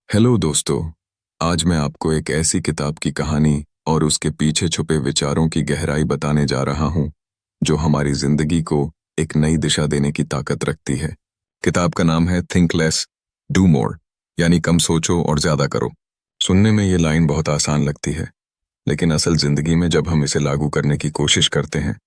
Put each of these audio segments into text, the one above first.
Hello दोस्तों। आज मैं आपको एक ऐसी किताब की कहानी और उसके पीछे छुपे विचारों की गहराई बताने जा रहा हूं जो हमारी जिंदगी को एक नई दिशा देने की ताकत रखती है। किताब का नाम है थिंक लेस डू मोर, यानी कम सोचो और ज्यादा करो। सुनने में ये लाइन बहुत आसान लगती है, लेकिन असल जिंदगी में जब हम इसे लागू करने की कोशिश करते हैं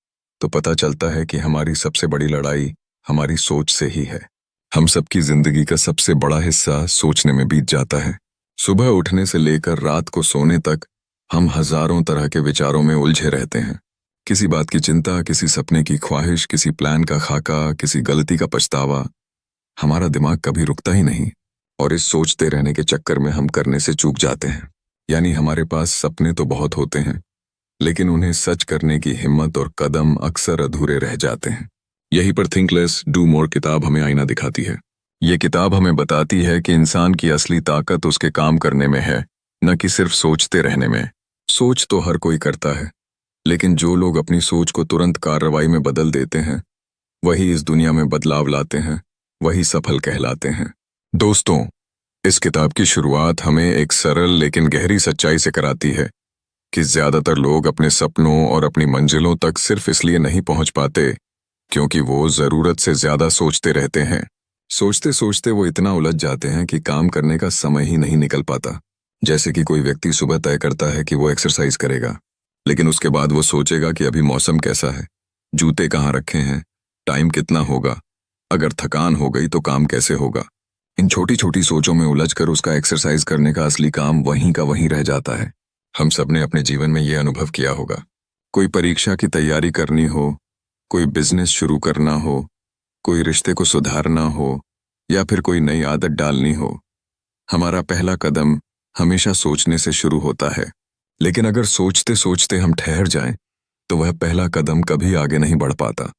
तो पता चलता है कि हमारी सबसे बड़ी लड़ाई हमारी सोच से ही है। हम सबकी जिंदगी का सबसे बड़ा हिस्सा सोचने में बीत जाता है। सुबह उठने से लेकर रात को सोने तक हम हजारों तरह के विचारों में उलझे रहते हैं। किसी बात की चिंता, किसी सपने की ख्वाहिश, किसी प्लान का खाका, किसी गलती का पछतावा। हमारा दिमाग कभी रुकता ही नहीं और इस सोचते रहने के चक्कर में हम करने से चूक जाते हैं। यानी हमारे पास सपने तो बहुत होते हैं, लेकिन उन्हें सच करने की हिम्मत और कदम अक्सर अधूरे रह जाते हैं। यहीं पर थिंक लेस डू मोर किताब हमें आईना दिखाती है। ये किताब हमें बताती है कि इंसान की असली ताकत उसके काम करने में है, न कि सिर्फ सोचते रहने में। सोच तो हर कोई करता है, लेकिन जो लोग अपनी सोच को तुरंत कार्रवाई में बदल देते हैं वही इस दुनिया में बदलाव लाते हैं, वही सफल कहलाते हैं। दोस्तों, इस किताब की शुरुआत हमें एक सरल लेकिन गहरी सच्चाई से कराती है कि ज्यादातर लोग अपने सपनों और अपनी मंजिलों तक सिर्फ इसलिए नहीं पहुंच पाते क्योंकि वो जरूरत से ज्यादा सोचते रहते हैं। सोचते सोचते वो इतना उलझ जाते हैं कि काम करने का समय ही नहीं निकल पाता। जैसे कि कोई व्यक्ति सुबह तय करता है कि वो एक्सरसाइज करेगा, लेकिन उसके बाद वो सोचेगा कि अभी मौसम कैसा है, जूते कहाँ रखे हैं, टाइम कितना होगा, अगर थकान हो गई तो काम कैसे होगा। इन छोटी छोटी सोचों में उलझकर उसका एक्सरसाइज करने का असली काम वहीं का वहीं रह जाता है। हम सबने अपने जीवन में ये अनुभव किया होगा। कोई परीक्षा की तैयारी करनी हो, कोई बिजनेस शुरू करना हो, कोई रिश्ते को सुधारना हो, या फिर कोई नई आदत डालनी हो, हमारा पहला कदम हमेशा सोचने से शुरू होता है। लेकिन अगर सोचते सोचते हम ठहर जाएं, तो वह पहला कदम कभी आगे नहीं बढ़ पाता।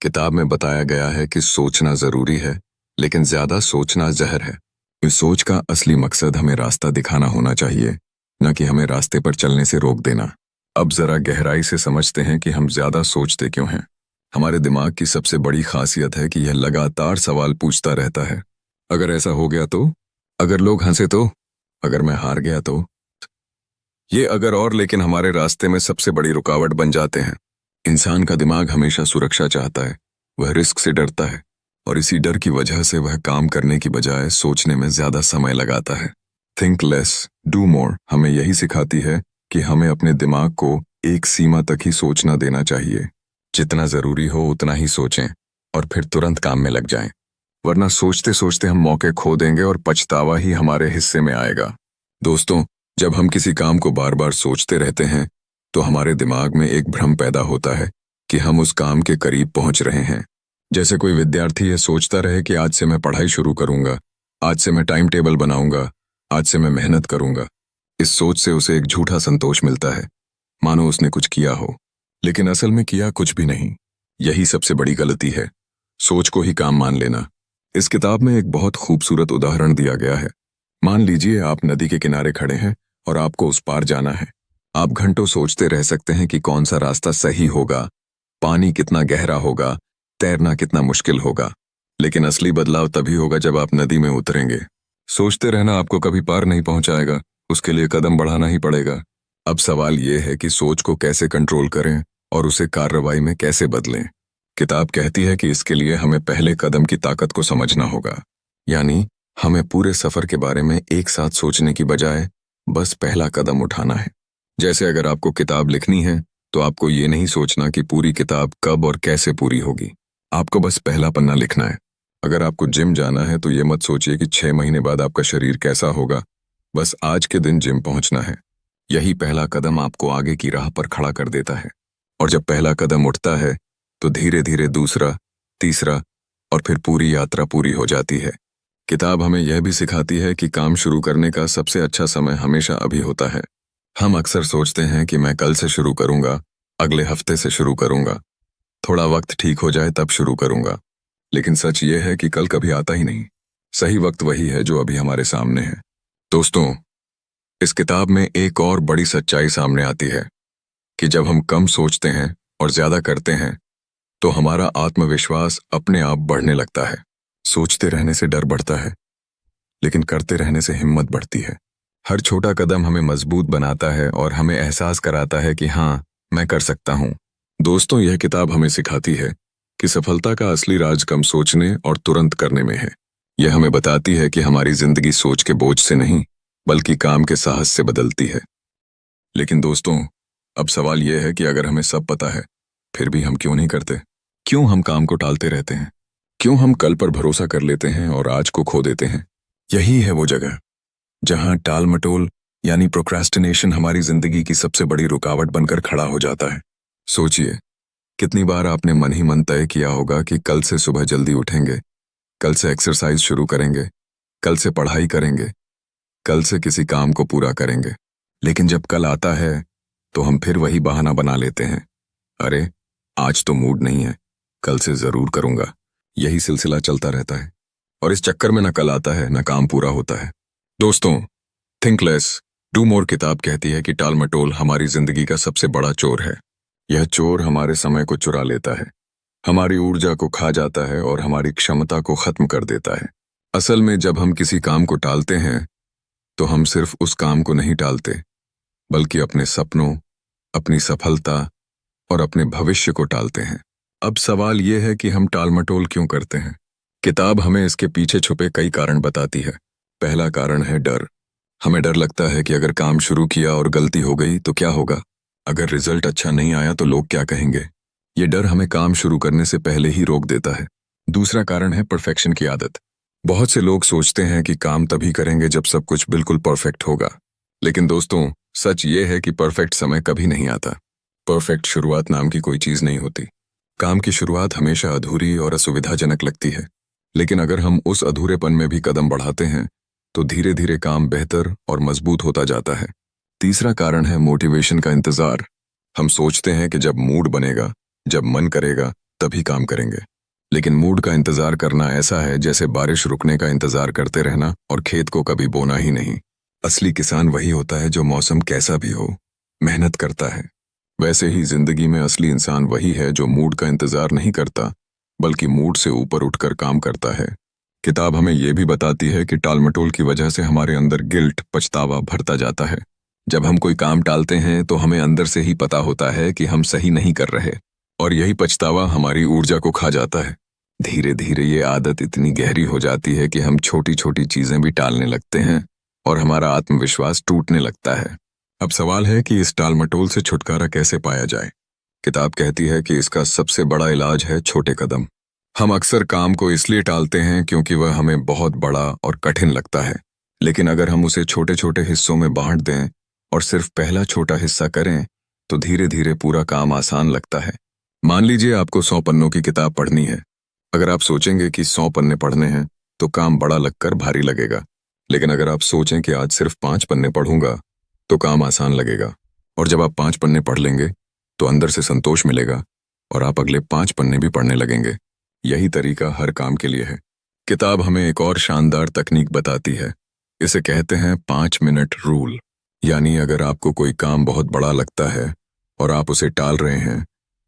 किताब में बताया गया है कि सोचना जरूरी है, लेकिन ज्यादा सोचना जहर है। इस सोच का असली मकसद हमें रास्ता दिखाना होना चाहिए, न कि हमें रास्ते पर चलने से रोक देना। अब जरा गहराई से समझते हैं कि हम ज्यादा सोचते क्यों हैं। हमारे दिमाग की सबसे बड़ी खासियत है कि यह लगातार सवाल पूछता रहता है। अगर ऐसा हो गया तो, अगर लोग हंसे तो, अगर मैं हार गया तो। ये अगर और लेकिन हमारे रास्ते में सबसे बड़ी रुकावट बन जाते हैं। इंसान का दिमाग हमेशा सुरक्षा चाहता है, वह रिस्क से डरता है, और इसी डर की वजह से वह काम करने की बजाय सोचने में ज्यादा समय लगाता है। थिंक लेस डू मोर हमें यही सिखाती है कि हमें अपने दिमाग को एक सीमा तक ही सोचना देना चाहिए। जितना जरूरी हो उतना ही सोचें और फिर तुरंत काम में लग जाएं, वरना सोचते सोचते हम मौके खो देंगे और पछतावा ही हमारे हिस्से में आएगा। दोस्तों, जब हम किसी काम को बार बार सोचते रहते हैं तो हमारे दिमाग में एक भ्रम पैदा होता है कि हम उस काम के करीब पहुंच रहे हैं। जैसे कोई विद्यार्थी यह सोचता रहे कि आज से मैं पढ़ाई शुरू करूंगा, आज से मैं टाइम टेबल बनाऊंगा, आज से मैं मेहनत करूंगा। इस सोच से उसे एक झूठा संतोष मिलता है, मानो उसने कुछ किया हो, लेकिन असल में किया कुछ भी नहीं। यही सबसे बड़ी गलती है, सोच को ही काम मान लेना। इस किताब में एक बहुत खूबसूरत उदाहरण दिया गया है। मान लीजिए आप नदी के किनारे खड़े हैं और आपको उस पार जाना है। आप घंटों सोचते रह सकते हैं कि कौन सा रास्ता सही होगा, पानी कितना गहरा होगा, तैरना कितना मुश्किल होगा, लेकिन असली बदलाव तभी होगा जब आप नदी में उतरेंगे। सोचते रहना आपको कभी पार नहीं पहुंचाएगा, उसके लिए कदम बढ़ाना ही पड़ेगा। अब सवाल यह है कि सोच को कैसे कंट्रोल करें और उसे कार्रवाई में कैसे बदलें। किताब कहती है कि इसके लिए हमें पहले कदम की ताकत को समझना होगा। यानी हमें पूरे सफर के बारे में एक साथ सोचने की बजाय बस पहला कदम उठाना है। जैसे अगर आपको किताब लिखनी है तो आपको ये नहीं सोचना कि पूरी किताब कब और कैसे पूरी होगी, आपको बस पहला पन्ना लिखना है। अगर आपको जिम जाना है तो ये मत सोचिए कि 6 महीने बाद आपका शरीर कैसा होगा, बस आज के दिन जिम पहुंचना है। यही पहला कदम आपको आगे की राह पर खड़ा कर देता है। और जब पहला कदम उठता है तो धीरे धीरे दूसरा, तीसरा और फिर पूरी यात्रा पूरी हो जाती है। किताब हमें यह भी सिखाती है कि काम शुरू करने का सबसे अच्छा समय हमेशा अभी होता है। हम अक्सर सोचते हैं कि मैं कल से शुरू करूंगा, अगले हफ्ते से शुरू करूंगा, थोड़ा वक्त ठीक हो जाए तब शुरू करूंगा। लेकिन सच ये है कि कल कभी आता ही नहीं। सही वक्त वही है जो अभी हमारे सामने है। दोस्तों, इस किताब में एक और बड़ी सच्चाई सामने आती है कि जब हम कम सोचते हैं और ज्यादा करते हैं तो हमारा आत्मविश्वास अपने आप बढ़ने लगता है। सोचते रहने से डर बढ़ता है, लेकिन करते रहने से हिम्मत बढ़ती है। हर छोटा कदम हमें मजबूत बनाता है और हमें एहसास कराता है कि हाँ, मैं कर सकता हूँ। दोस्तों, यह किताब हमें सिखाती है कि सफलता का असली राज कम सोचने और तुरंत करने में है। यह हमें बताती है कि हमारी जिंदगी सोच के बोझ से नहीं, बल्कि काम के साहस से बदलती है। लेकिन दोस्तों, अब सवाल यह है कि अगर हमें सब पता है, फिर भी हम क्यों नहीं करते? क्यों हम काम को टालते रहते हैं? क्यों हम कल पर भरोसा कर लेते हैं और आज को खो देते हैं? यही है वो जगह जहां टाल मटोल यानी प्रोक्रेस्टिनेशन हमारी जिंदगी की सबसे बड़ी रुकावट बनकर खड़ा हो जाता है। सोचिए, कितनी बार आपने मन ही मन तय किया होगा कि कल से सुबह जल्दी उठेंगे, कल से एक्सरसाइज शुरू करेंगे, कल से पढ़ाई करेंगे, कल से किसी काम को पूरा करेंगे। लेकिन जब कल आता है तो हम फिर वही बहाना बना लेते हैं, अरे आज तो मूड नहीं है, कल से जरूर करूंगा। यही सिलसिला चलता रहता है और इस चक्कर में न कल आता है न काम पूरा होता है। दोस्तों, थिंक लेस डू मोर किताब कहती है कि टाल मटोल हमारी जिंदगी का सबसे बड़ा चोर है। यह चोर हमारे समय को चुरा लेता है, हमारी ऊर्जा को खा जाता है और हमारी क्षमता को खत्म कर देता है। असल में जब हम किसी काम को टालते हैं तो हम सिर्फ उस काम को नहीं टालते, बल्कि अपने सपनों, अपनी सफलता और अपने भविष्य को टालते हैं। अब सवाल यह है कि हम टालमटोल क्यों करते हैं? किताब हमें इसके पीछे छुपे कई कारण बताती है। पहला कारण है डर। हमें डर लगता है कि अगर काम शुरू किया और गलती हो गई तो क्या होगा? अगर रिजल्ट अच्छा नहीं आया तो लोग क्या कहेंगे? ये डर हमें काम शुरू करने से पहले ही रोक देता है। दूसरा कारण है परफेक्शन की आदत। बहुत से लोग सोचते हैं कि काम तभी करेंगे जब सब कुछ बिल्कुल परफेक्ट होगा। लेकिन दोस्तों, सच ये है कि परफेक्ट समय कभी नहीं आता। परफेक्ट शुरुआत नाम की कोई चीज नहीं होती। काम की शुरुआत हमेशा अधूरी और असुविधाजनक लगती है, लेकिन अगर हम उस अधूरेपन में भी कदम बढ़ाते हैं तो धीरे धीरे काम बेहतर और मजबूत होता जाता है। तीसरा कारण है मोटिवेशन का इंतजार। हम सोचते हैं कि जब मूड बनेगा, जब मन करेगा, तभी काम करेंगे। लेकिन मूड का इंतजार करना ऐसा है जैसे बारिश रुकने का इंतजार करते रहना और खेत को कभी बोना ही नहीं। असली किसान वही होता है जो मौसम कैसा भी हो, मेहनत करता है। वैसे ही जिंदगी में असली इंसान वही है जो मूड का इंतजार नहीं करता, बल्कि मूड से ऊपर उठकर काम करता है। किताब हमें यह भी बताती है कि टालमटोल की वजह से हमारे अंदर गिल्ट, पछतावा भरता जाता है। जब हम कोई काम टालते हैं तो हमें अंदर से ही पता होता है कि हम सही नहीं कर रहे, और यही पछतावा हमारी ऊर्जा को खा जाता है। धीरे धीरे ये आदत इतनी गहरी हो जाती है कि हम छोटी छोटी चीजें भी टालने लगते हैं और हमारा आत्मविश्वास टूटने लगता है। अब सवाल है कि इस टालमटोल से छुटकारा कैसे पाया जाए? किताब कहती है कि इसका सबसे बड़ा इलाज है छोटे कदम। हम अक्सर काम को इसलिए टालते हैं क्योंकि वह हमें बहुत बड़ा और कठिन लगता है, लेकिन अगर हम उसे छोटे छोटे हिस्सों में बांट दें और सिर्फ पहला छोटा हिस्सा करें तो धीरे धीरे पूरा काम आसान लगता है। मान लीजिए आपको 100 पन्नों की किताब पढ़नी है। अगर आप सोचेंगे कि 100 पन्ने पढ़ने हैं तो काम बड़ा लगकर भारी लगेगा, लेकिन अगर आप सोचें कि आज सिर्फ 5 पन्ने पढ़ूंगा तो काम आसान लगेगा। और जब आप 5 पन्ने पढ़ लेंगे तो अंदर से संतोष मिलेगा और आप अगले 5 पन्ने भी पढ़ने लगेंगे। यही तरीका हर काम के लिए है। किताब हमें एक और शानदार तकनीक बताती है। इसे कहते हैं 5 मिनट रूल। यानी अगर आपको कोई काम बहुत बड़ा लगता है और आप उसे टाल रहे हैं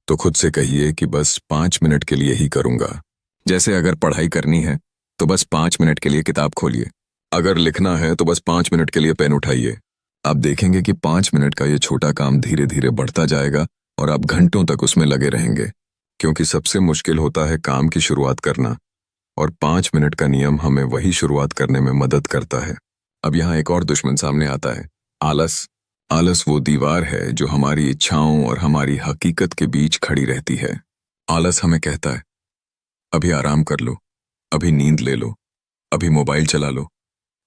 तो खुद से कहिए कि बस 5 मिनट के लिए ही करूंगा। जैसे अगर पढ़ाई करनी है तो बस 5 मिनट के लिए किताब खोलिए। अगर लिखना है तो बस 5 मिनट के लिए पेन उठाइए। आप देखेंगे कि 5 मिनट का ये छोटा काम धीरे धीरे बढ़ता जाएगा और आप घंटों तक उसमें लगे रहेंगे, क्योंकि सबसे मुश्किल होता है काम की शुरुआत करना, और 5 मिनट का नियम हमें वही शुरुआत करने में मदद करता है। अब यहाँ एक और दुश्मन सामने आता है, आलस। आलस वो दीवार है जो हमारी इच्छाओं और हमारी हकीकत के बीच खड़ी रहती है। आलस हमें कहता है, अभी आराम कर लो, अभी नींद ले लो, अभी मोबाइल चला लो,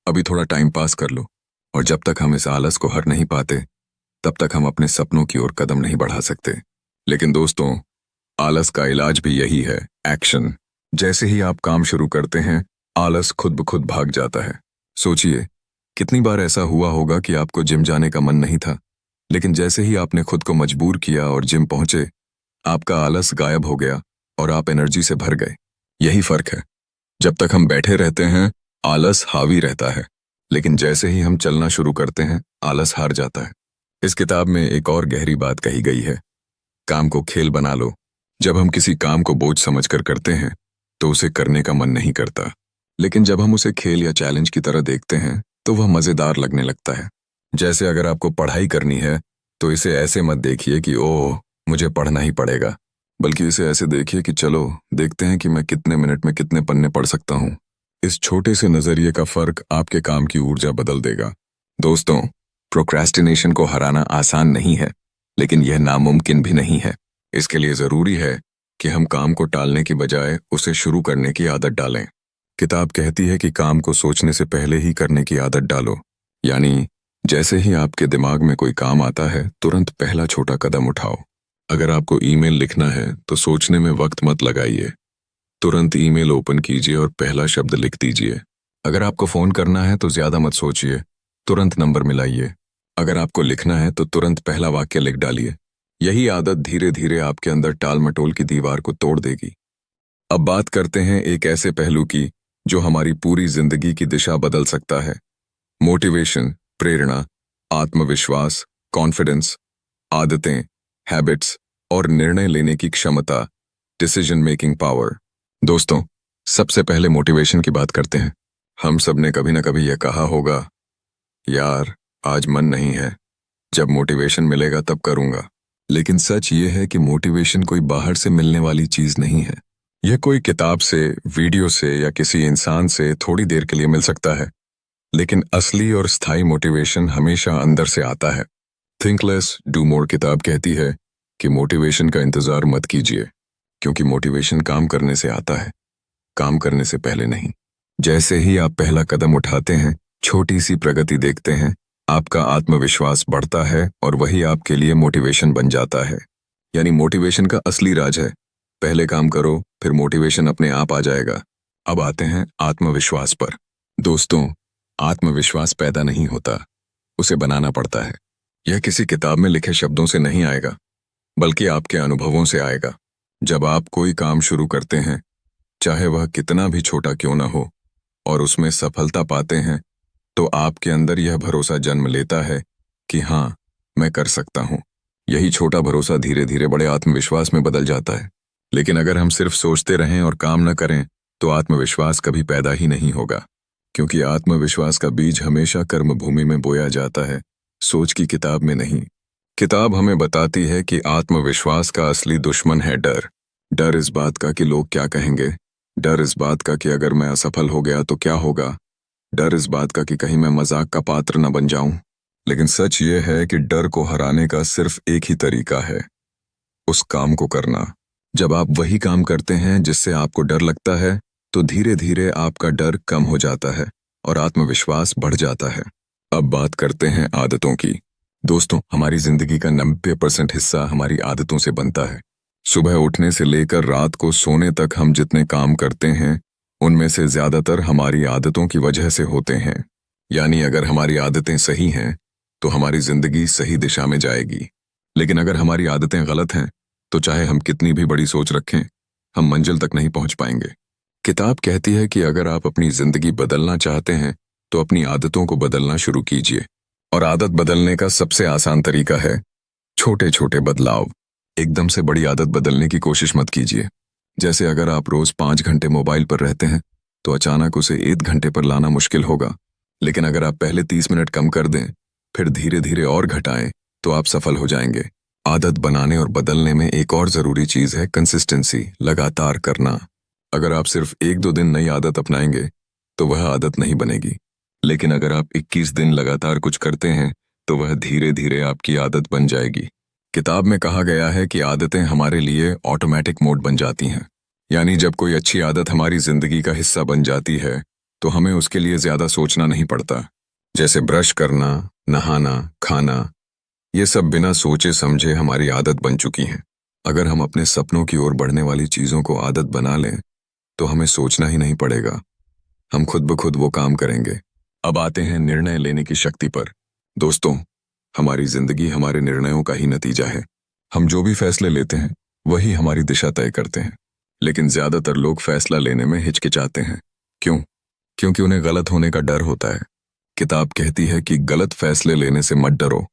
अभी थोड़ा टाइम पास कर लो। और जब तक हम इस आलस को हर नहीं पाते, तब तक हम अपने सपनों की ओर कदम नहीं बढ़ा सकते। लेकिन दोस्तों, आलस का इलाज भी यही है, एक्शन। जैसे ही आप काम शुरू करते हैं, आलस खुद ब खुद भाग जाता है। सोचिए, कितनी बार ऐसा हुआ होगा कि आपको जिम जाने का मन नहीं था, लेकिन जैसे ही आपने खुद को मजबूर किया और जिम पहुंचे, आपका आलस गायब हो गया और आप एनर्जी से भर गए। यही फर्क है। जब तक हम बैठे रहते हैं, आलस हावी रहता है, लेकिन जैसे ही हम चलना शुरू करते हैं, आलस हार जाता है। इस किताब में एक और गहरी बात कही गई है, काम को खेल बना लो। जब हम किसी काम को बोझ समझकर करते हैं तो उसे करने का मन नहीं करता, लेकिन जब हम उसे खेल या चैलेंज की तरह देखते हैं तो वह मज़ेदार लगने लगता है। जैसे अगर आपको पढ़ाई करनी है तो इसे ऐसे मत देखिए कि ओह मुझे पढ़ना ही पड़ेगा, बल्कि इसे ऐसे देखिए कि चलो देखते हैं कि मैं कितने मिनट में कितने पन्ने पढ़ सकता हूँ। इस छोटे से नज़रिए का फ़र्क आपके काम की ऊर्जा बदल देगा। दोस्तों, प्रोक्रेस्टिनेशन को हराना आसान नहीं है, लेकिन यह नामुमकिन भी नहीं है। इसके लिए ज़रूरी है कि हम काम को टालने की बजाय उसे शुरू करने की आदत डालें। किताब कहती है कि काम को सोचने से पहले ही करने की आदत डालो। यानी जैसे ही आपके दिमाग में कोई काम आता है, तुरंत पहला छोटा कदम उठाओ। अगर आपको ईमेल लिखना है तो सोचने में वक्त मत लगाइए। तुरंत ईमेल ओपन कीजिए और पहला शब्द लिख दीजिए। अगर आपको फ़ोन करना है तो ज़्यादा मत सोचिए, तुरंत नंबर मिलाइए। अगर आपको लिखना है तो तुरंत पहला वाक्य लिख डालिए। यही आदत धीरे धीरे आपके अंदर टाल मटोल की दीवार को तोड़ देगी। अब बात करते हैं एक ऐसे पहलू की जो हमारी पूरी जिंदगी की दिशा बदल सकता है। मोटिवेशन, प्रेरणा, आत्मविश्वास, कॉन्फिडेंस, आदतें, हैबिट्स और निर्णय लेने की क्षमता, डिसीजन मेकिंग पावर। दोस्तों, सबसे पहले मोटिवेशन की बात करते हैं। हम सब ने कभी ना कभी यह कहा होगा, यार आज मन नहीं है, जब मोटिवेशन मिलेगा तब करूंगा। लेकिन सच ये है कि मोटिवेशन कोई बाहर से मिलने वाली चीज नहीं है। यह कोई किताब से, वीडियो से या किसी इंसान से थोड़ी देर के लिए मिल सकता है, लेकिन असली और स्थायी मोटिवेशन हमेशा अंदर से आता है। थिंक लेस डू मोर किताब कहती है कि मोटिवेशन का इंतजार मत कीजिए, क्योंकि मोटिवेशन काम करने से आता है, काम करने से पहले नहीं। जैसे ही आप पहला कदम उठाते हैं, छोटी सी प्रगति देखते हैं, आपका आत्मविश्वास बढ़ता है और वही आपके लिए मोटिवेशन बन जाता है। यानी मोटिवेशन का असली राज है, पहले काम करो फिर मोटिवेशन अपने आप आ जाएगा। अब आते हैं आत्मविश्वास पर। दोस्तों, आत्मविश्वास पैदा नहीं होता, उसे बनाना पड़ता है। यह किसी किताब में लिखे शब्दों से नहीं आएगा, बल्कि आपके अनुभवों से आएगा। जब आप कोई काम शुरू करते हैं, चाहे वह कितना भी छोटा क्यों न हो, और उसमें सफलता पाते हैं, तो आपके अंदर यह भरोसा जन्म लेता है कि हाँ, मैं कर सकता हूँ। यही छोटा भरोसा धीरे धीरे बड़े आत्मविश्वास में बदल जाता है। लेकिन अगर हम सिर्फ सोचते रहें और काम न करें, तो आत्मविश्वास कभी पैदा ही नहीं होगा, क्योंकि आत्मविश्वास का बीज हमेशा कर्मभूमि में बोया जाता है, सोच की किताब में नहीं। किताब हमें बताती है कि आत्मविश्वास का असली दुश्मन है डर। डर इस बात का कि लोग क्या कहेंगे, डर इस बात का कि अगर मैं असफल हो गया तो क्या होगा, डर इस बात का कि कहीं मैं मजाक का पात्र न बन जाऊं। लेकिन सच ये है कि डर को हराने का सिर्फ एक ही तरीका है, उस काम को करना। जब आप वही काम करते हैं जिससे आपको डर लगता है, तो धीरे धीरे आपका डर कम हो जाता है और आत्मविश्वास बढ़ जाता है। अब बात करते हैं आदतों की। दोस्तों, हमारी जिंदगी का 90% हिस्सा हमारी आदतों से बनता है। सुबह उठने से लेकर रात को सोने तक हम जितने काम करते हैं, उनमें से ज्यादातर हमारी आदतों की वजह से होते हैं। यानी अगर हमारी आदतें सही हैं, तो हमारी जिंदगी सही दिशा में जाएगी। लेकिन अगर हमारी आदतें गलत हैं, तो चाहे हम कितनी भी बड़ी सोच रखें, हम मंजिल तक नहीं पहुंच पाएंगे। किताब कहती है कि अगर आप अपनी जिंदगी बदलना चाहते हैं, तो अपनी आदतों को बदलना शुरू कीजिए। और आदत बदलने का सबसे आसान तरीका है छोटे छोटे बदलाव। एकदम से बड़ी आदत बदलने की कोशिश मत कीजिए। जैसे अगर आप रोज 5 घंटे मोबाइल पर रहते हैं, तो अचानक उसे 1 घंटे पर लाना मुश्किल होगा। लेकिन अगर आप पहले 30 मिनट कम कर दें, फिर धीरे धीरे और घटाएं, तो आप सफल हो जाएंगे। आदत बनाने और बदलने में एक और जरूरी चीज है कंसिस्टेंसी, लगातार करना। अगर आप सिर्फ 1-2 दिन नई आदत अपनाएंगे, तो वह आदत नहीं बनेगी। लेकिन अगर आप 21 दिन लगातार कुछ करते हैं, तो वह धीरे धीरे आपकी आदत बन जाएगी। किताब में कहा गया है कि आदतें हमारे लिए ऑटोमेटिक मोड बन जाती हैं। यानी जब कोई अच्छी आदत हमारी जिंदगी का हिस्सा बन जाती है, तो हमें उसके लिए ज्यादा सोचना नहीं पड़ता। जैसे ब्रश करना, नहाना, खाना, ये सब बिना सोचे समझे हमारी आदत बन चुकी हैं। अगर हम अपने सपनों की ओर बढ़ने वाली चीजों को आदत बना लें, तो हमें सोचना ही नहीं पड़ेगा, हम खुद ब खुद वो काम करेंगे। अब आते हैं निर्णय लेने की शक्ति पर। दोस्तों, हमारी जिंदगी हमारे निर्णयों का ही नतीजा है। हम जो भी फैसले लेते हैं, वही हमारी दिशा तय करते हैं। लेकिन ज्यादातर लोग फैसला लेने में हिचकिचाते हैं। क्यों? क्योंकि उन्हें गलत होने का डर होता है। किताब कहती है कि गलत फैसले लेने से मत डरो,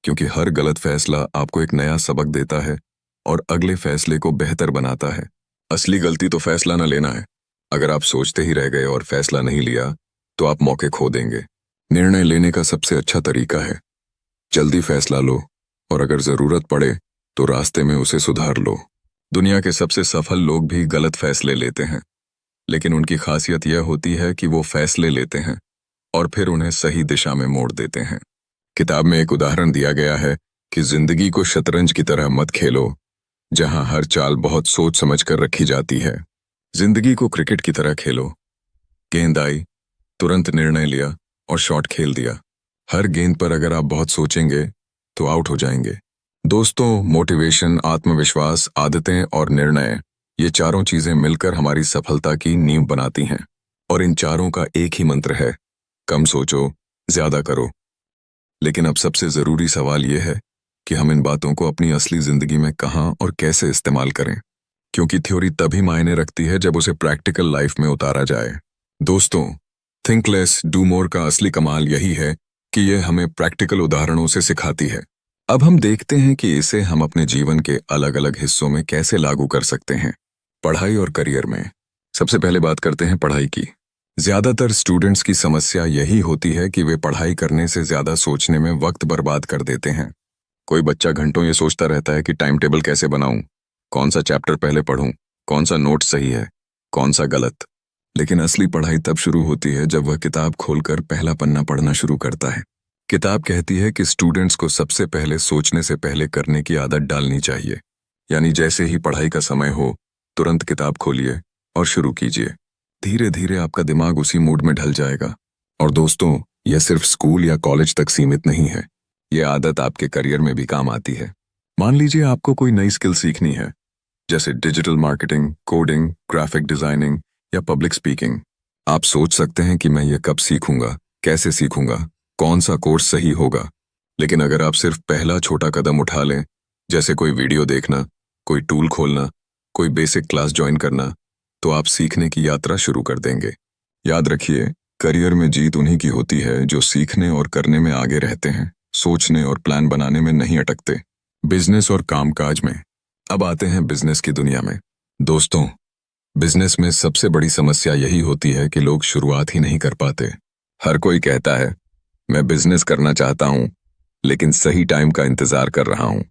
क्योंकि हर गलत फैसला आपको एक नया सबक देता है और अगले फैसले को बेहतर बनाता है। असली गलती तो फैसला न लेना है, अगर आप सोचते ही रह गए और फैसला नहीं लिया तो आप मौके खो देंगे। निर्णय लेने का सबसे अच्छा तरीका है जल्दी फैसला लो, और अगर जरूरत पड़े तो रास्ते में उसे सुधार लो। दुनिया के सबसे सफल लोग भी गलत फैसले लेते हैं, लेकिन उनकी खासियत यह होती है कि वो फैसले लेते हैं और फिर उन्हें सही दिशा में मोड़ देते हैं। किताब में एक उदाहरण दिया गया है कि जिंदगी को शतरंज की तरह मत खेलो, जहां हर चाल बहुत सोच समझ कर रखी जाती है। जिंदगी को क्रिकेट की तरह खेलो। गेंद आई, तुरंत निर्णय लिया और शॉट खेल दिया। हर गेंद पर अगर आप बहुत सोचेंगे तो आउट हो जाएंगे। दोस्तों, मोटिवेशन, आत्मविश्वास, आदतें और निर्णय, ये चारों चीजें मिलकर हमारी सफलता की नींव बनाती हैं। और इन चारों का एक ही मंत्र है, कम सोचो, ज्यादा करो। लेकिन अब सबसे जरूरी सवाल यह है कि हम इन बातों को अपनी असली जिंदगी में कहां और कैसे इस्तेमाल करें, क्योंकि थ्योरी तभी मायने रखती है जब उसे प्रैक्टिकल लाइफ में उतारा जाए। दोस्तों, थिंक लेस डू मोर का असली कमाल यही है कि यह हमें प्रैक्टिकल उदाहरणों से सिखाती है। अब हम देखते हैं कि इसे हम अपने जीवन के अलग अलग हिस्सों में कैसे लागू कर सकते हैं। पढ़ाई और करियर में सबसे पहले बात करते हैं पढ़ाई की। ज्यादातर स्टूडेंट्स की समस्या यही होती है कि वे पढ़ाई करने से ज्यादा सोचने में वक्त बर्बाद कर देते हैं। कोई बच्चा घंटों ये सोचता रहता है कि टाइम टेबल कैसे बनाऊं, कौन सा चैप्टर पहले पढूं, कौन सा नोट सही है, कौन सा गलत। लेकिन असली पढ़ाई तब शुरू होती है जब वह किताब खोलकर पहला पन्ना पढ़ना शुरू करता है। किताब कहती है कि स्टूडेंट्स को सबसे पहले सोचने से पहले करने की आदत डालनी चाहिए। यानी जैसे ही पढ़ाई का समय हो, तुरंत किताब खोलिए और शुरू कीजिए। धीरे धीरे आपका दिमाग उसी मूड में ढल जाएगा। और दोस्तों, यह सिर्फ स्कूल या कॉलेज तक सीमित नहीं है, यह आदत आपके करियर में भी काम आती है। मान लीजिए आपको कोई नई स्किल सीखनी है, जैसे digital marketing, coding, graphic designing या पब्लिक स्पीकिंग। आप सोच सकते हैं कि मैं ये कब सीखूंगा, कैसे सीखूंगा, कौन सा कोर्स सही होगा। लेकिन अगर आप सिर्फ पहला छोटा कदम उठा लें, जैसे कोई वीडियो देखना, कोई टूल खोलना, कोई बेसिक क्लास ज्वाइन करना, तो आप सीखने की यात्रा शुरू कर देंगे। याद रखिए, करियर में जीत उन्हीं की होती है जो सीखने और करने में आगे रहते हैं, सोचने और प्लान बनाने में नहीं अटकते। बिजनेस और कामकाज में अब आते हैं बिजनेस की दुनिया में। दोस्तों, बिजनेस में सबसे बड़ी समस्या यही होती है कि लोग शुरुआत ही नहीं कर पाते। हर कोई कहता है, मैं बिजनेस करना चाहता हूं, लेकिन सही टाइम का इंतजार कर रहा हूं।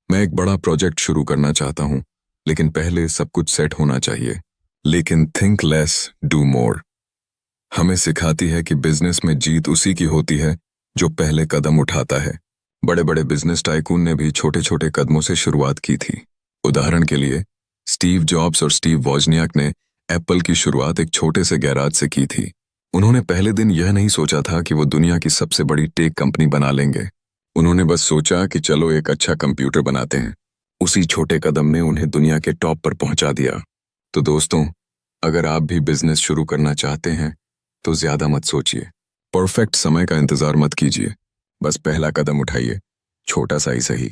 मैं एक बड़ा प्रोजेक्ट शुरू करना चाहता हूं, लेकिन पहले सब कुछ सेट होना चाहिए। लेकिन थिंक लेस डू मोर हमें सिखाती है कि बिजनेस में जीत उसी की होती है जो पहले कदम उठाता है। बड़े बड़े बिजनेस टाइकून ने भी छोटे छोटे कदमों से शुरुआत की थी। उदाहरण के लिए, स्टीव जॉब्स और स्टीव वॉजनियाक ने एप्पल की शुरुआत एक छोटे से गैराज से की थी। उन्होंने पहले दिन यह नहीं सोचा था कि वो दुनिया की सबसे बड़ी टेक कंपनी बना लेंगे। उन्होंने बस सोचा कि चलो एक अच्छा कंप्यूटर बनाते हैं। उसी छोटे कदम ने उन्हें दुनिया के टॉप पर पहुंचा दिया। तो दोस्तों, अगर आप भी बिजनेस शुरू करना चाहते हैं तो ज्यादा मत सोचिए, परफेक्ट समय का इंतजार मत कीजिए। बस पहला कदम उठाइए, छोटा सा ही सही।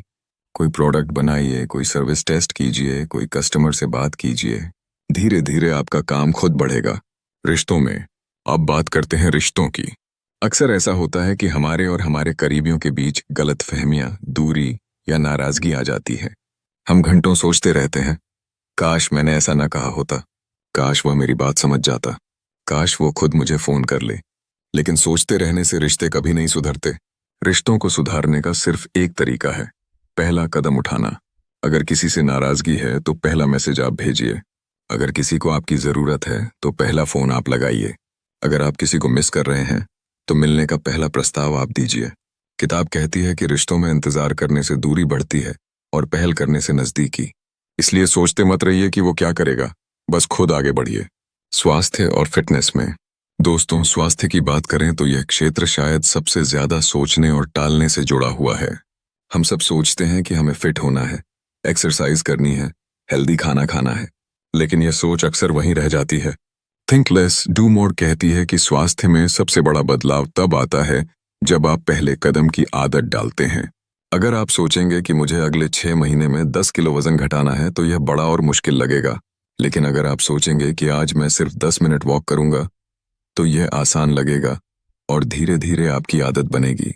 कोई प्रोडक्ट बनाइए, कोई सर्विस टेस्ट कीजिए, कोई कस्टमर से बात कीजिए। धीरे धीरे आपका काम खुद बढ़ेगा। रिश्तों में अब बात करते हैं रिश्तों की। अक्सर ऐसा होता है कि हमारे और हमारे करीबियों के बीच गलतफहमियां, दूरी या नाराजगी आ जाती है। हम घंटों सोचते रहते हैं, काश मैंने ऐसा ना कहा होता, काश वह मेरी बात समझ जाता, काश वो खुद मुझे फोन कर ले। लेकिन सोचते रहने से रिश्ते कभी नहीं सुधरते। रिश्तों को सुधारने का सिर्फ एक तरीका है, पहला कदम उठाना। अगर किसी से नाराजगी है तो पहला मैसेज आप भेजिए। अगर किसी को आपकी जरूरत है तो पहला फोन आप लगाइए। अगर आप किसी को मिस कर रहे हैं तो मिलने का पहला प्रस्ताव आप दीजिए। किताब कहती है कि रिश्तों में इंतजार करने से दूरी बढ़ती है और पहल करने से नजदीकी। इसलिए सोचते मत रहिए कि वो क्या करेगा, बस खुद आगे बढ़िए। स्वास्थ्य और फिटनेस में दोस्तों, स्वास्थ्य की बात करें तो यह क्षेत्र शायद सबसे ज्यादा सोचने और टालने से जुड़ा हुआ है। हम सब सोचते हैं कि हमें फिट होना है, एक्सरसाइज करनी है, हेल्दी खाना खाना है, लेकिन यह सोच अक्सर वहीं रह जाती है। थिंक लेस डू मोर कहती है कि स्वास्थ्य में सबसे बड़ा बदलाव तब आता है जब आप पहले कदम की आदत डालते हैं। अगर आप सोचेंगे कि मुझे अगले 6 महीने में 10 किलो वजन घटाना है तो यह बड़ा और मुश्किल लगेगा। लेकिन अगर आप सोचेंगे कि आज मैं सिर्फ 10 मिनट वॉक करूंगा तो यह आसान लगेगा और धीरे धीरे आपकी आदत बनेगी।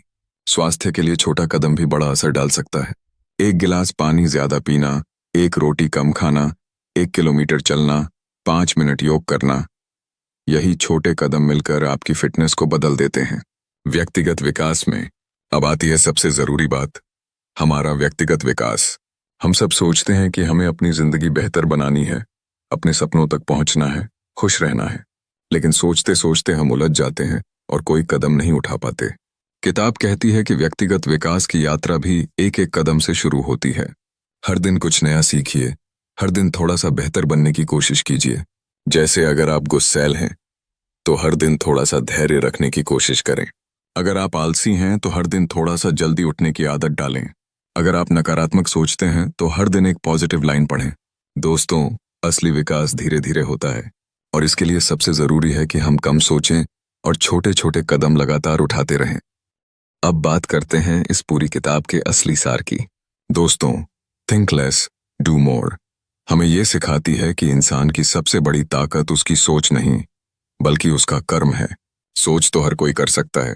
स्वास्थ्य के लिए छोटा कदम भी बड़ा असर डाल सकता है। 1 गिलास पानी ज्यादा पीना, 1 रोटी कम खाना, 1 किलोमीटर चलना, 5 मिनट योग करना, यही छोटे कदम मिलकर आपकी फिटनेस को बदल देते हैं। व्यक्तिगत विकास में अब आती है सबसे जरूरी बात, हमारा व्यक्तिगत विकास। हम सब सोचते हैं कि हमें अपनी जिंदगी बेहतर बनानी है, अपने सपनों तक पहुंचना है, खुश रहना है, लेकिन सोचते सोचते हम उलझ जाते हैं और कोई कदम नहीं उठा पाते। किताब कहती है कि व्यक्तिगत विकास की यात्रा भी एक एक कदम से शुरू होती है। हर दिन कुछ नया सीखिए, हर दिन थोड़ा सा बेहतर बनने की कोशिश कीजिए। जैसे अगर आप गुस्सैल हैं तो हर दिन थोड़ा सा धैर्य रखने की कोशिश करें। अगर आप आलसी हैं तो हर दिन थोड़ा सा जल्दी उठने की आदत डालें। अगर आप नकारात्मक सोचते हैं तो हर दिन एक पॉजिटिव लाइन पढ़ें। दोस्तों, असली विकास धीरे धीरे होता है और इसके लिए सबसे जरूरी है कि हम कम सोचें और छोटे छोटे कदम लगातार उठाते रहें। अब बात करते हैं इस पूरी किताब के असली सार की। दोस्तों, थिंक लेस, डू मोर हमें यह सिखाती है कि इंसान की सबसे बड़ी ताकत उसकी सोच नहीं, बल्कि उसका कर्म है। सोच तो हर कोई कर सकता है,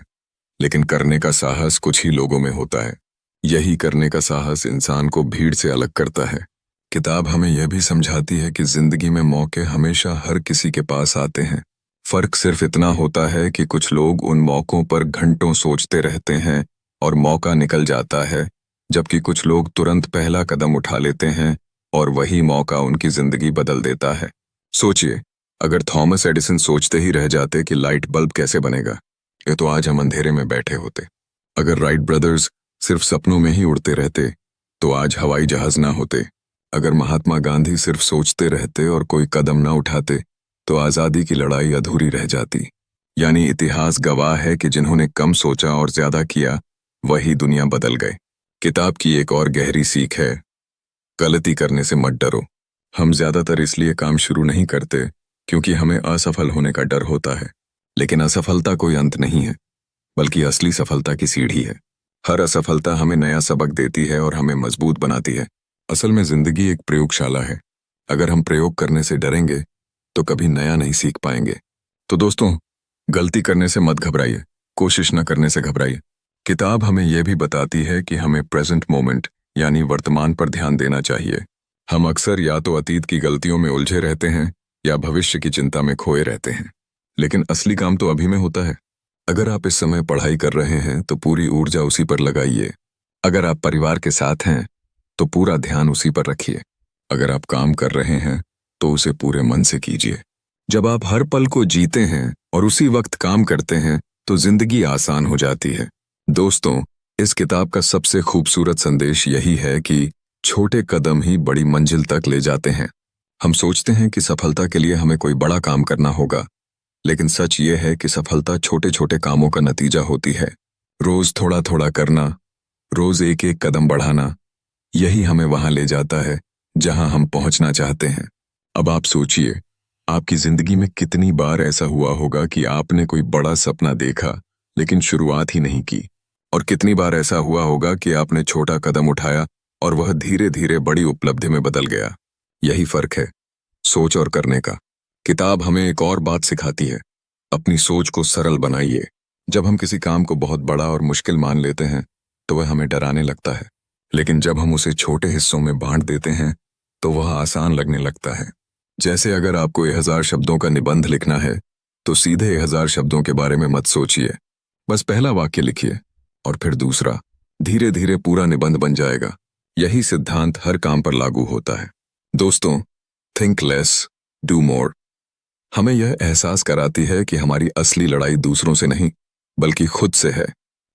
लेकिन करने का साहस कुछ ही लोगों में होता है। यही करने का साहस इंसान को भीड़ से अलग करता है। किताब हमें यह भी समझाती है कि जिंदगी में मौके हमेशा हर किसी के पास आते हैं। फर्क सिर्फ इतना होता है कि कुछ लोग उन मौकों पर घंटों सोचते रहते हैं और मौका निकल जाता है, जबकि कुछ लोग तुरंत पहला कदम उठा लेते हैं और वही मौका उनकी जिंदगी बदल देता है। सोचिए, अगर थॉमस एडिसन सोचते ही रह जाते कि लाइट बल्ब कैसे बनेगा, ये तो आज हम अंधेरे में बैठे होते। अगर राइट ब्रदर्स सिर्फ सपनों में ही उड़ते रहते तो आज हवाई जहाज ना होते। अगर महात्मा गांधी सिर्फ सोचते रहते और कोई कदम ना उठाते तो आजादी की लड़ाई अधूरी रह जाती। यानी इतिहास गवाह है कि जिन्होंने कम सोचा और ज्यादा किया, वही दुनिया बदल गए। किताब की एक और गहरी सीख है, गलती करने से मत डरो। हम ज्यादातर इसलिए काम शुरू नहीं करते क्योंकि हमें असफल होने का डर होता है, लेकिन असफलता कोई अंत नहीं है, बल्कि असली सफलता की सीढ़ी है। हर असफलता हमें नया सबक देती है और हमें मजबूत बनाती है। असल में जिंदगी एक प्रयोगशाला है। अगर हम प्रयोग करने से डरेंगे तो कभी नया नहीं सीख पाएंगे। तो दोस्तों, गलती करने से मत घबराइए, कोशिश न करने से घबराइए। किताब हमें यह भी बताती है कि हमें प्रेजेंट मोमेंट यानी वर्तमान पर ध्यान देना चाहिए। हम अक्सर या तो अतीत की गलतियों में उलझे रहते हैं या भविष्य की चिंता में खोए रहते हैं, लेकिन असली काम तो अभी में होता है। अगर आप इस समय पढ़ाई कर रहे हैं तो पूरी ऊर्जा उसी पर लगाइए। अगर आप परिवार के साथ हैं तो पूरा ध्यान उसी पर रखिए। अगर आप काम कर रहे हैं तो उसे पूरे मन से कीजिए। जब आप हर पल को जीते हैं और उसी वक्त काम करते हैं तो जिंदगी आसान हो जाती है। दोस्तों, इस किताब का सबसे खूबसूरत संदेश यही है कि छोटे कदम ही बड़ी मंजिल तक ले जाते हैं। हम सोचते हैं कि सफलता के लिए हमें कोई बड़ा काम करना होगा, लेकिन सच ये है कि सफलता छोटे छोटे कामों का नतीजा होती है। रोज थोड़ा थोड़ा करना, रोज एक एक कदम बढ़ाना, यही हमें वहां ले जाता है जहां हम पहुंचना चाहते हैं। अब आप सोचिए, आपकी जिंदगी में कितनी बार ऐसा हुआ होगा कि आपने कोई बड़ा सपना देखा लेकिन शुरुआत ही नहीं की, और कितनी बार ऐसा हुआ होगा कि आपने छोटा कदम उठाया और वह धीरे धीरे बड़ी उपलब्धि में बदल गया। यही फर्क है सोच और करने का। किताब हमें एक और बात सिखाती है, अपनी सोच को सरल बनाइए। जब हम किसी काम को बहुत बड़ा और मुश्किल मान लेते हैं तो वह हमें डराने लगता है, लेकिन जब हम उसे छोटे हिस्सों में बांट देते हैं तो वह आसान लगने लगता है। जैसे अगर आपको 1000 शब्दों का निबंध लिखना है तो सीधे 1000 शब्दों के बारे में मत सोचिए, बस पहला वाक्य लिखिए और फिर दूसरा। धीरे धीरे पूरा निबंध बन जाएगा। यही सिद्धांत हर काम पर लागू होता है। दोस्तों, थिंक लेस, डू मोर हमें यह एहसास कराती है कि हमारी असली लड़ाई दूसरों से नहीं, बल्कि खुद से है।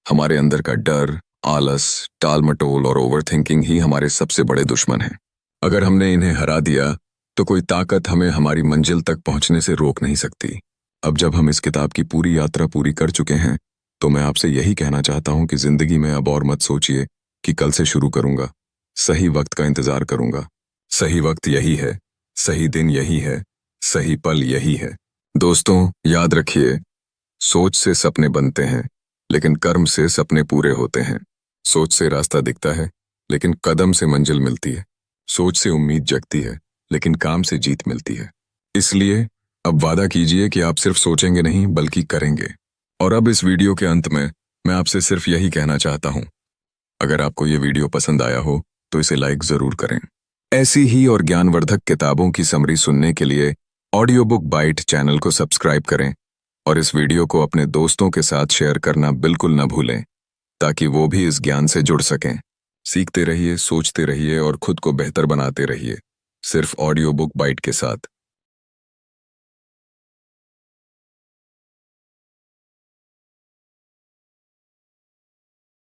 हमारे अंदर का डर, आलस, टाल-मटोल और ओवरथिंकिंग ही हमारे सबसे बड़े दुश्मन हैं। अगर हमने इन्हें हरा दिया तो कोई ताकत हमें हमारी मंजिल तक पहुंचने से रोक नहीं सकती। अब जब हम इस किताब की पूरी यात्रा पूरी कर चुके हैं तो मैं आपसे यही कहना चाहता हूं कि जिंदगी में अब और मत सोचिए कि कल से शुरू करूंगा, सही वक्त का इंतजार करूंगा। सही वक्त यही है, सही दिन यही है, सही पल यही है। दोस्तों, याद रखिए, सोच से सपने बनते हैं, लेकिन कर्म से सपने पूरे होते हैं। सोच से रास्ता दिखता है, लेकिन कदम से मंजिल मिलती है। सोच से उम्मीद जगती है, लेकिन काम से जीत मिलती है। इसलिए अब वादा कीजिए कि आप सिर्फ सोचेंगे नहीं, बल्कि करेंगे। और अब इस वीडियो के अंत में मैं आपसे सिर्फ यही कहना चाहता हूं, अगर आपको ये वीडियो पसंद आया हो तो इसे लाइक जरूर करें। ऐसी ही और ज्ञानवर्धक किताबों की समरी सुनने के लिए ऑडियो बुक बाइट चैनल को सब्सक्राइब करें और इस वीडियो को अपने दोस्तों के साथ शेयर करना बिल्कुल न भूलें, ताकि वो भी इस ज्ञान से जुड़ सकें। सीखते रहिए, सोचते रहिए और खुद को बेहतर बनाते रहिए, सिर्फ ऑडियो बुक बाइट के साथ।